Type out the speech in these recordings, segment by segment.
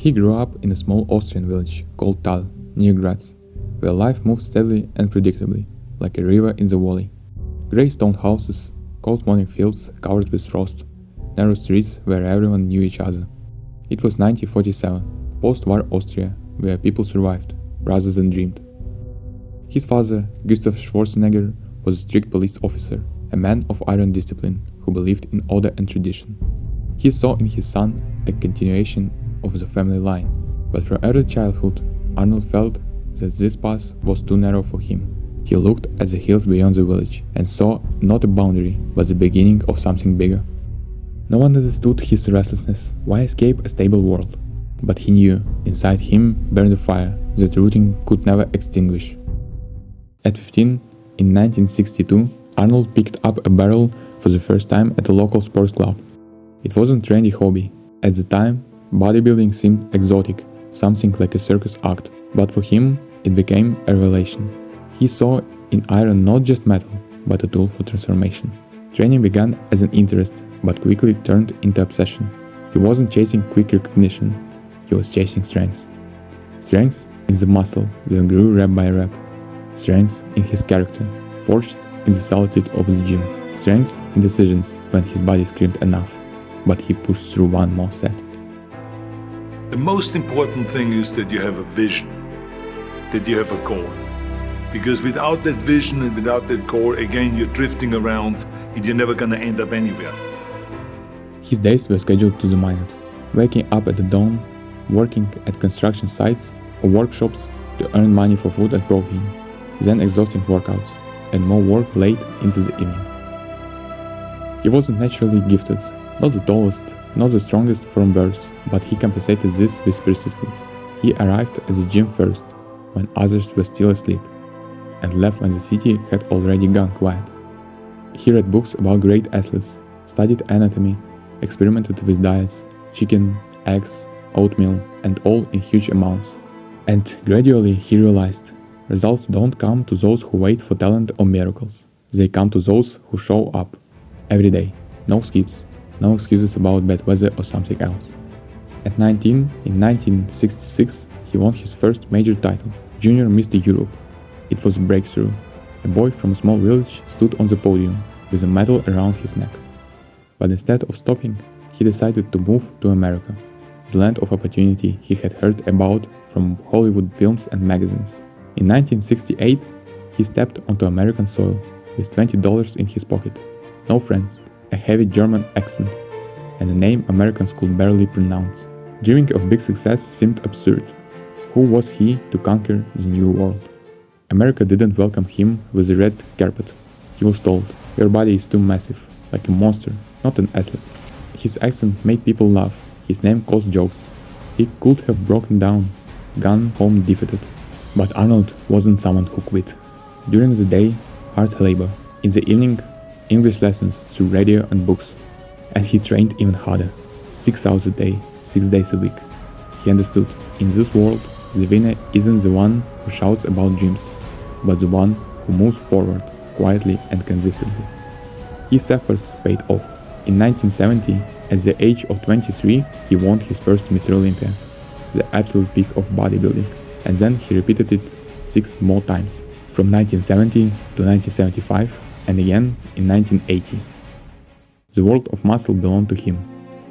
He grew up in a small Austrian village called Thal, near Graz, where life moved steadily and predictably, like a river in the valley. Grey stone houses, cold morning fields covered with frost, narrow streets where everyone knew each other. It was 1947, post-war Austria, where people survived, rather than dreamed. His father, Gustav Schwarzenegger, was a strict police officer, a man of iron discipline who believed in order and tradition. He saw in his son a continuation of the family line, but from early childhood, Arnold felt that this path was too narrow for him. He looked at the hills beyond the village and saw not a boundary, but the beginning of something bigger. No one understood his restlessness. Why escape a stable world? But he knew, inside him burned a fire that rooting could never extinguish. At 15, in 1962, Arnold picked up a barrel for the first time at a local sports club. It wasn't a trendy hobby. At the time, bodybuilding seemed exotic, something like a circus act, but for him, it became a revelation. He saw in iron not just metal, but a tool for transformation. Training began as an interest, but quickly turned into obsession. He wasn't chasing quick recognition, he was chasing strength. Strength in the muscle that grew rep by rep. Strength in his character, forged in the solitude of the gym. Strength in decisions when his body screamed enough, but he pushed through one more set. The most important thing is that you have a vision, that you have a goal. Because without that vision and without that goal, again, you're drifting around and you're never gonna end up anywhere. His days were scheduled to the minute, waking up at the dawn, working at construction sites or workshops to earn money for food and protein, then exhausting workouts, and more work late into the evening. He wasn't naturally gifted, not the tallest, not the strongest from birth, but he compensated this with persistence. He arrived at the gym first, when others were still asleep, and left when the city had already gone quiet. He read books about great athletes, studied anatomy, experimented with diets, chicken, eggs, oatmeal, and all in huge amounts. And gradually he realized, results don't come to those who wait for talent or miracles. They come to those who show up every day. No skips, no excuses about bad weather or something else. At 19, in 1966, he won his first major title, Junior Mr. Europe. It was a breakthrough. A boy from a small village stood on the podium with a medal around his neck. But instead of stopping, he decided to move to America, the land of opportunity he had heard about from Hollywood films and magazines. In 1968, he stepped onto American soil with $20 in his pocket, no friends, a heavy German accent, and a name Americans could barely pronounce. Dreaming of big success seemed absurd. Who was he to conquer the new world? America didn't welcome him with a red carpet. He was told, "Your body is too massive, like a monster, not an athlete." His accent made people laugh. His name caused jokes. He could have broken down, gone home defeated. But Arnold wasn't someone who quit. During the day, hard labor. In the evening, English lessons through radio and books. And he trained even harder. 6 hours a day, 6 days a week. He understood, in this world, the winner isn't the one who shouts about dreams, but the one who moves forward quietly and consistently. His efforts paid off. In 1970, at the age of 23, he won his first Mr. Olympia, the absolute peak of bodybuilding, and then he repeated it 6 more times, from 1970 to 1975, and again in 1980. The world of muscle belonged to him.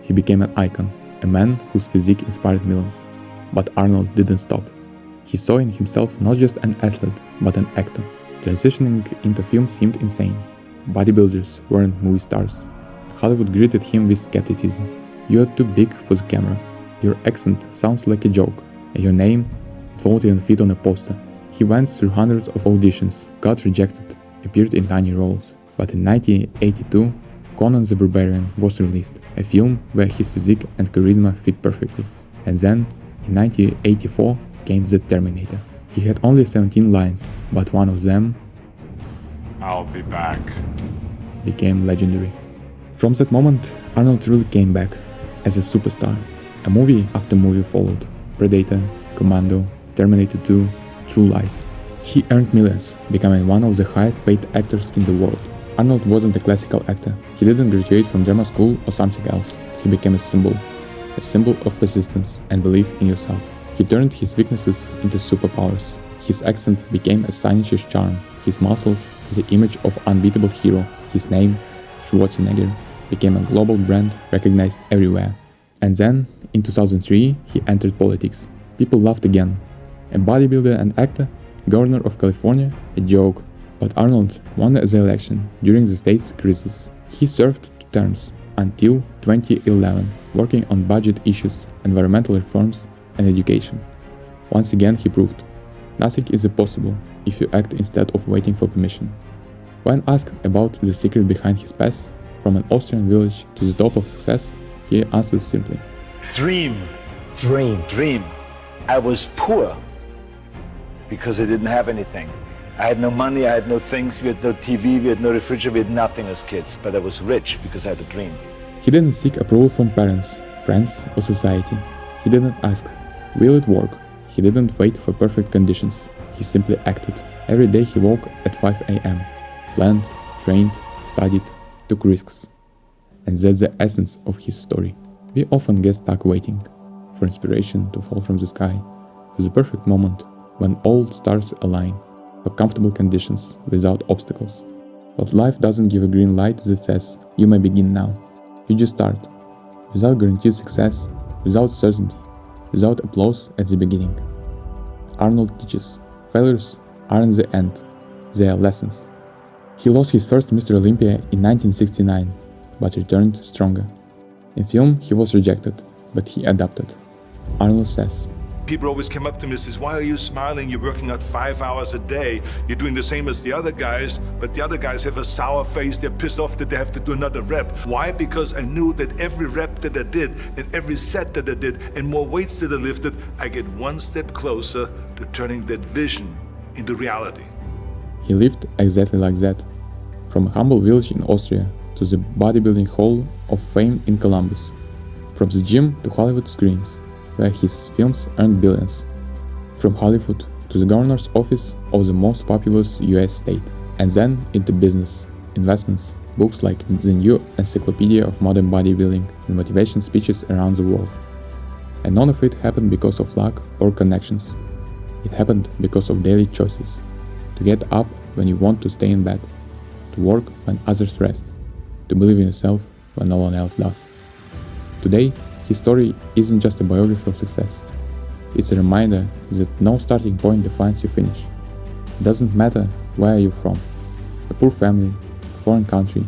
He became an icon, a man whose physique inspired millions. But Arnold didn't stop. He saw in himself not just an athlete, but an actor. Transitioning into film seemed insane. Bodybuilders weren't movie stars. Hollywood greeted him with skepticism. "You're too big for the camera. Your accent sounds like a joke, and your name won't even fit on a poster." He went through hundreds of auditions, got rejected, appeared in tiny roles. But in 1982, Conan the Barbarian was released, a film where his physique and charisma fit perfectly. And then, in 1984, came The Terminator. He had only 17 lines, but one of them, "I'll be back," became legendary. From that moment, Arnold truly came back as a superstar. A movie after movie followed: Predator, Commando, Terminator 2, True Lies. He earned millions, becoming one of the highest paid actors in the world. Arnold wasn't a classical actor. He didn't graduate from drama school or something else. He became a symbol a symbol of persistence and belief in yourself. He turned his weaknesses into superpowers. His accent became a signature charm. His muscles, the image of unbeatable hero. His name, Schwarzenegger, became a global brand recognized everywhere. And then, in 2003, he entered politics. People laughed again. A bodybuilder and actor, governor of California, a joke. But Arnold won the election during the state's crisis. He served 2 terms until 2011, working on budget issues, environmental reforms, and education. Once again, he proved nothing is impossible if you act instead of waiting for permission. When asked about the secret behind his path, from an Austrian village to the top of success, he answered simply, Dream. I was poor because I didn't have anything. I had no money, I had no things, we had no TV, we had no refrigerator, we had nothing as kids, but I was rich because I had a dream. He didn't seek approval from parents, friends, or society. He didn't ask, will it work? He didn't wait for perfect conditions. He simply acted. Every day he woke at 5 a.m., planned, trained, studied, took risks. And that's the essence of his story. We often get stuck waiting for inspiration to fall from the sky, for the perfect moment when all stars align, for comfortable conditions without obstacles. But life doesn't give a green light that says, you may begin now. You just start, without guaranteed success, without certainty, without applause at the beginning. Arnold teaches, failures aren't the end, they are lessons. He lost his first Mr. Olympia in 1969, but returned stronger. In film, he was rejected, but he adapted. Arnold says, People always come up to me and says, why are you smiling? You're working out 5 hours a day. You're doing the same as the other guys, but the other guys have a sour face. They're pissed off that they have to do another rep. Why? Because I knew that every rep that I did and every set that I did and more weights that I lifted, I get one step closer to turning that vision into reality. He lived exactly like that. From a humble village in Austria to the bodybuilding hall of fame in Columbus. From the gym to Hollywood screens, where his films earned billions. From Hollywood to the governor's office of the most populous US state. And then into business, investments, books like the new Encyclopedia of Modern Bodybuilding and motivation speeches around the world. And none of it happened because of luck or connections. It happened because of daily choices. To get up when you want to stay in bed. To work when others rest. To believe in yourself when no one else does. Today, his story isn't just a biography of success. It's a reminder that no starting point defines your finish. It doesn't matter where you're from. A poor family, a foreign country,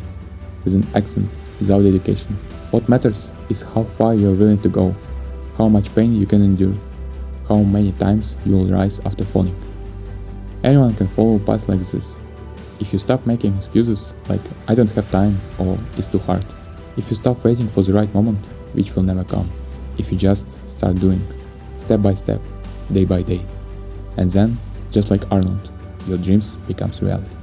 with an accent, without education. What matters is how far you are willing to go, how much pain you can endure, how many times you will rise after falling. Anyone can follow a path like this. If you stop making excuses like I don't have time or it's too hard. If you stop waiting for the right moment, which will never come. If you just start doing, step by step, day by day. And then, just like Arnold, your dreams becomes reality.